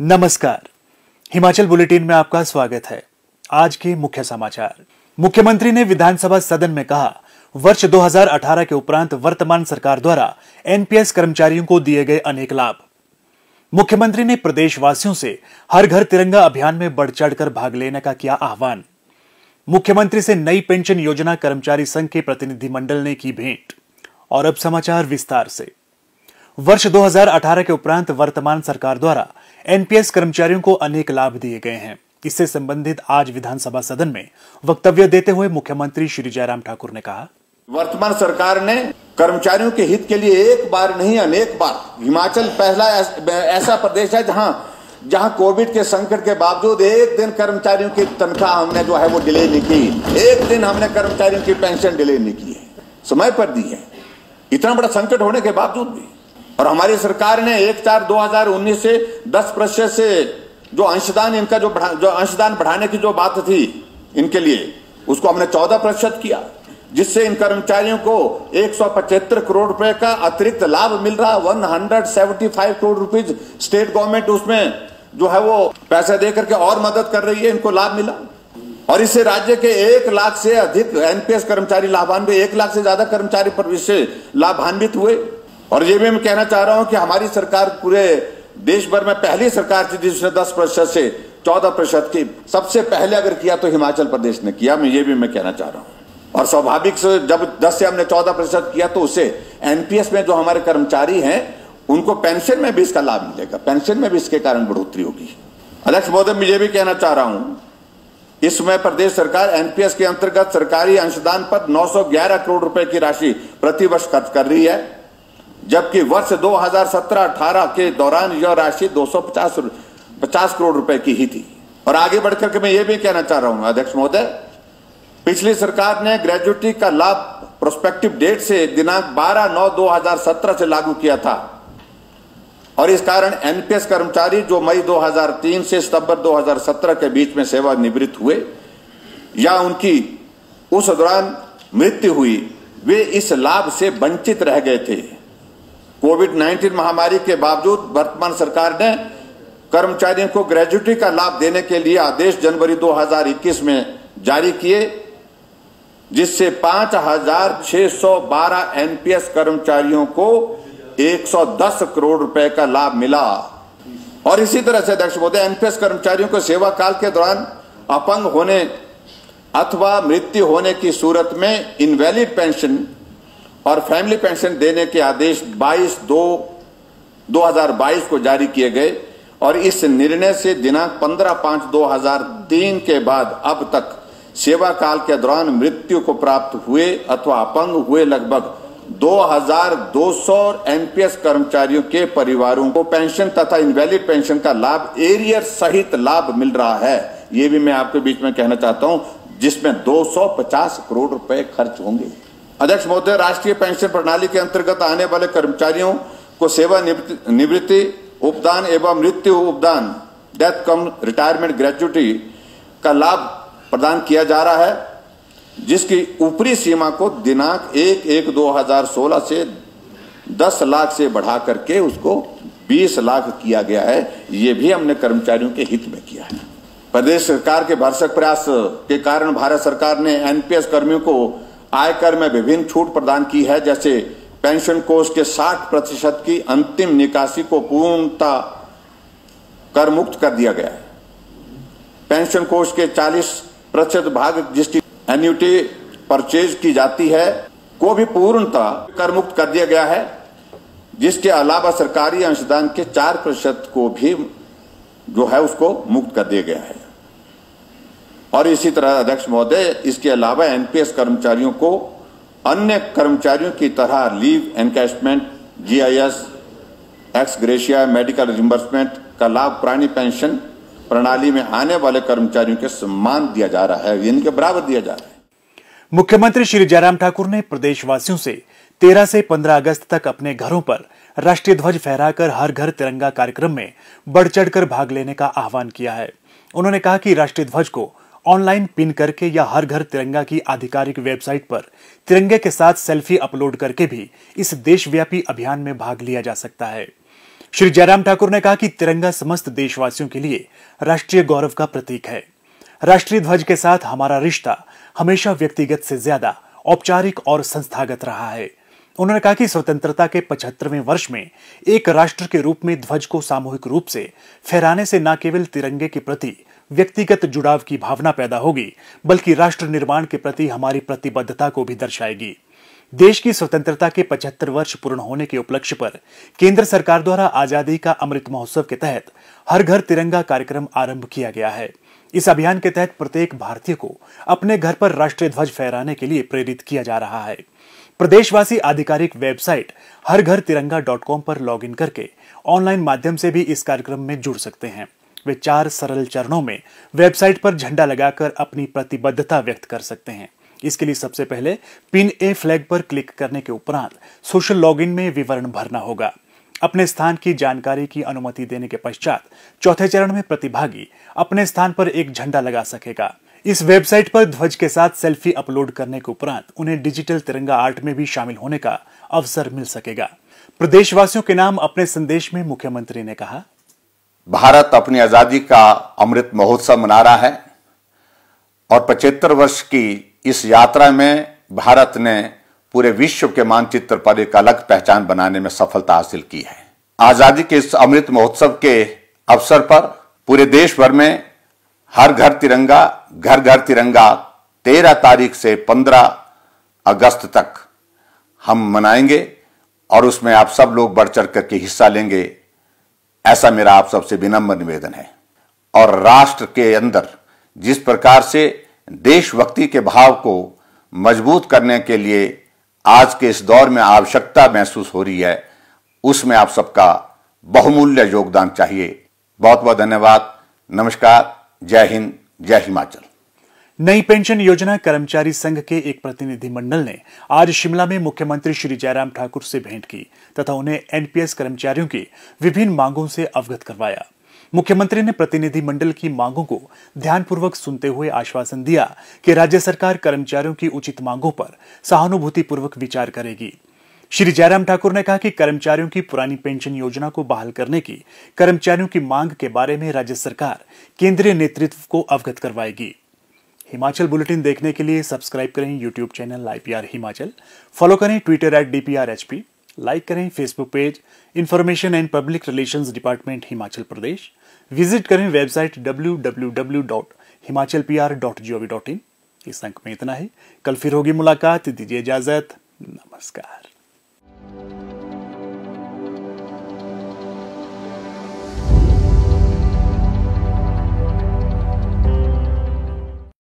नमस्कार, हिमाचल बुलेटिन में आपका स्वागत है। आज के मुख्य समाचार। मुख्यमंत्री ने विधानसभा सदन में कहा, वर्ष 2018 के उपरांत वर्तमान सरकार द्वारा एनपीएस कर्मचारियों को दिए गए अनेक लाभ। मुख्यमंत्री ने प्रदेशवासियों से हर घर तिरंगा अभियान में बढ़ चढ़कर भाग लेने का किया आह्वान। मुख्यमंत्री से नई पेंशन योजना कर्मचारी संघ के प्रतिनिधिमंडल ने की भेंट। और अब समाचार विस्तार से। वर्ष 2018 के उपरांत वर्तमान सरकार द्वारा एनपीएस कर्मचारियों को अनेक लाभ दिए गए हैं। इससे संबंधित आज विधानसभा सदन में वक्तव्य देते हुए मुख्यमंत्री श्री जयराम ठाकुर ने कहा, वर्तमान सरकार ने कर्मचारियों के हित के लिए एक बार नहीं अनेक बार, हिमाचल पहला ऐसा प्रदेश है जहां कोविड के संकट के बावजूद एक दिन कर्मचारियों की तनख्वाह हमने जो है वो डिले नहीं की। एक दिन हमने कर्मचारियों की पेंशन डिले नहीं की है, समय पर दी है, इतना बड़ा संकट होने के बावजूद भी। और हमारी सरकार ने 1/4/2019 से 10% से जो अंशदान इनका जो अंशदान बढ़ाने की जो बात थी इनके लिए, उसको हमने 14% किया, जिससे इन कर्मचारियों को 175 करोड़ रुपए का अतिरिक्त लाभ मिल रहा। 175 करोड़ रुपीज स्टेट गवर्नमेंट उसमें जो है वो पैसे दे करके और मदद कर रही है, इनको लाभ मिला। और इससे राज्य के 1 लाख से अधिक एनपीएस कर्मचारी लाभान्वित, 1 लाख से ज्यादा कर्मचारी पर इससे लाभान्वित हुए। और ये भी मैं कहना चाह रहा हूं कि हमारी सरकार पूरे देश भर में पहली सरकार थी जिसने 10% से 14% की, सबसे पहले अगर किया तो हिमाचल प्रदेश ने किया। मैं ये भी मैं कहना चाह रहा हूं। और स्वाभाविक से जब 10 से हमने 14% किया तो उससे एनपीएस में जो हमारे कर्मचारी हैं उनको पेंशन में भी इसका लाभ मिलेगा, पेंशन में भी इसके कारण बढ़ोतरी होगी। अध्यक्ष महोदय, मैं ये भी कहना चाह रहा हूं, इस समय प्रदेश सरकार एनपीएस के अंतर्गत सरकारी अंशदान पर 911 करोड़ रुपए की राशि प्रतिवर्ष खर्च कर रही है, जबकि वर्ष 2017-18 के दौरान यह राशि 250 करोड़ रुपए की ही थी। और आगे बढ़कर के मैं ये भी कहना चाह रहा हूं अध्यक्ष महोदय, पिछली सरकार ने ग्रेजुएटी का लाभ प्रोस्पेक्टिव डेट से दिनांक 12/9/2017 से लागू किया था। और इस कारण एनपीएस कर्मचारी जो मई 2003 से सितंबर 2017 के बीच में सेवानिवृत्त हुए या उनकी उस दौरान मृत्यु हुई, वे इस लाभ से वंचित रह गए थे। कोविड-19 महामारी के बावजूद वर्तमान सरकार ने कर्मचारियों को ग्रेजुएटी का लाभ देने के लिए आदेश जनवरी 2021 में जारी किए, जिससे 5,612 एनपीएस कर्मचारियों को 110 करोड़ रुपए का लाभ मिला। और इसी तरह से अध्यक्ष महोदय, एनपीएस कर्मचारियों को सेवा काल के दौरान अपंग होने अथवा मृत्यु होने की सूरत में इनवैलिड पेंशन और फैमिली पेंशन देने के आदेश 22/2/2022 को जारी किए गए। और इस निर्णय से दिनांक 15/5/2003 के बाद अब तक सेवा काल के दौरान मृत्यु को प्राप्त हुए अथवा अपंग हुए लगभग 2200 एनपीएस कर्मचारियों के परिवारों को पेंशन तथा इनवैलिड पेंशन का लाभ एरियर सहित लाभ मिल रहा है। ये भी मैं आपके बीच में कहना चाहता हूं, जिसमें 250 करोड़ रुपए खर्च होंगे। अध्यक्ष महोदय, राष्ट्रीय पेंशन प्रणाली के अंतर्गत आने वाले कर्मचारियों को सेवानिवृत्ति उपदान एवं मृत्यु उपदान, डेथ कम रिटायरमेंट ग्रेजुएटी का लाभ प्रदान किया जा रहा है, जिसकी ऊपरी सीमा को दिनांक 1/1/2016 से 10 लाख से बढ़ा करके उसको 20 लाख किया गया है। ये भी हमने कर्मचारियों के हित में किया है। प्रदेश सरकार के भरसक प्रयास के कारण भारत सरकार ने एनपीएस कर्मियों को आयकर में विभिन्न छूट प्रदान की है, जैसे पेंशन कोष के 60% की अंतिम निकासी को पूर्णतः कर मुक्त कर दिया गया है। पेंशन कोष के 40% भाग जिसकी एन्युटी परचेज की जाती है को भी पूर्णतः कर मुक्त कर दिया गया है, जिसके अलावा सरकारी अंशदान के 4% को भी जो है उसको मुक्त कर दिया गया है। और इसी तरह अध्यक्ष महोदय, इसके अलावा एनपीएस कर्मचारियों को अन्य कर्मचारियों की तरह leave encashment, GIS, x gratia, medical reimbursement का लाभ पुरानी पेंशन प्रणाली में आने वाले कर्मचारियों के सम्मान दिया जा रहा है, इनके बराबर दिया जा रहा है। मुख्यमंत्री श्री जयराम ठाकुर ने प्रदेशवासियों से 13 से 15 अगस्त तक अपने घरों पर राष्ट्रीय ध्वज फहराकर हर घर तिरंगा कार्यक्रम में बढ़ चढ़कर भाग लेने का आह्वान किया है। उन्होंने कहा कि राष्ट्रीय ध्वज को ऑनलाइन पिन करके या हर घर तिरंगा की आधिकारिक वेबसाइट पर तिरंगे के साथ सेल्फी अपलोड करके भी इस देशव्यापी अभियान में भाग लिया जा सकता है। श्री जयराम ठाकुर ने कहा कि तिरंगा समस्त देशवासियों के लिए राष्ट्रीय गौरव का प्रतीक है। राष्ट्रीय ध्वज के साथ हमारा रिश्ता हमेशा व्यक्तिगत से ज्यादा औपचारिक और संस्थागत रहा है। उन्होंने कहा कि स्वतंत्रता के 75वें वर्ष में एक राष्ट्र के रूप में ध्वज को सामूहिक रूप से फहराने से न केवल तिरंगे के प्रति व्यक्तिगत जुड़ाव की भावना पैदा होगी, बल्कि राष्ट्र निर्माण के प्रति हमारी प्रतिबद्धता को भी दर्शाएगी। देश की स्वतंत्रता के 75 वर्ष पूर्ण होने के उपलक्ष्य पर केंद्र सरकार द्वारा आजादी का अमृत महोत्सव के तहत हर घर तिरंगा कार्यक्रम आरंभ किया गया है। इस अभियान के तहत प्रत्येक भारतीय को अपने घर पर राष्ट्रीय ध्वज फहराने के लिए प्रेरित किया जा रहा है। प्रदेशवासी आधिकारिक वेबसाइट हरघरतिरंगा.com पर लॉगिन करके ऑनलाइन माध्यम से भी इस कार्यक्रम में जुड़ सकते हैं। वे 4 सरल चरणों में वेबसाइट पर झंडा लगाकर अपनी प्रतिबद्धता व्यक्त कर सकते हैं। इसके लिए सबसे पहले पिन ए फ्लैग पर क्लिक करने के उपरांत सोशल लॉगिन में विवरण भरना होगा। अपने स्थान की जानकारी की अनुमति देने के पश्चात चौथे चरण में प्रतिभागी अपने स्थान पर एक झंडा लगा सकेगा। इस वेबसाइट पर ध्वज के साथ सेल्फी अपलोड करने के उपरांत उन्हें डिजिटल तिरंगा आर्ट में भी शामिल होने का अवसर मिल सकेगा। प्रदेशवासियों के नाम अपने संदेश में मुख्यमंत्री ने कहा, भारत अपनी आजादी का अमृत महोत्सव मना रहा है और 75 वर्ष की इस यात्रा में भारत ने पूरे विश्व के मानचित्र पर एक अलग पहचान बनाने में सफलता हासिल की है। आजादी के इस अमृत महोत्सव के अवसर पर पूरे देश भर में हर घर तिरंगा, घर घर तिरंगा 13 तारीख से 15 अगस्त तक हम मनाएंगे और उसमें आप सब लोग बढ़ चढ़ करके हिस्सा लेंगे, ऐसा मेरा आप सबसे विनम्र निवेदन है। और राष्ट्र के अंदर जिस प्रकार से देशभक्ति के भाव को मजबूत करने के लिए आज के इस दौर में आवश्यकता महसूस हो रही है, उसमें आप सबका बहुमूल्य योगदान चाहिए। बहुत बहुत धन्यवाद। नमस्कार। जय हिंद, जय हिमाचल। नई पेंशन योजना कर्मचारी संघ के एक प्रतिनिधिमंडल ने आज शिमला में मुख्यमंत्री श्री जयराम ठाकुर से भेंट की तथा उन्हें एनपीएस कर्मचारियों की विभिन्न मांगों से अवगत करवाया। मुख्यमंत्री ने प्रतिनिधिमंडल की मांगों को ध्यानपूर्वक सुनते हुए आश्वासन दिया कि राज्य सरकार कर्मचारियों की उचित मांगों पर सहानुभूतिपूर्वक विचार करेगी। श्री जयराम ठाकुर ने कहा कि कर्मचारियों की पुरानी पेंशन योजना को बहाल करने की कर्मचारियों की मांग के बारे में राज्य सरकार केंद्रीय नेतृत्व को अवगत करवाएगी। हिमाचल बुलेटिन देखने के लिए सब्सक्राइब करें YouTube channel IPR Himachal, follow करें ट्विटर @DPRHP, लाइक करें Facebook page information and public relations department Himachal Pradesh, visit करें वेबसाइट www.himachalpr.gov.in। इस अंक में इतना ही। कल फिर होगी मुलाकात, दीजिए इजाजत। नमस्कार।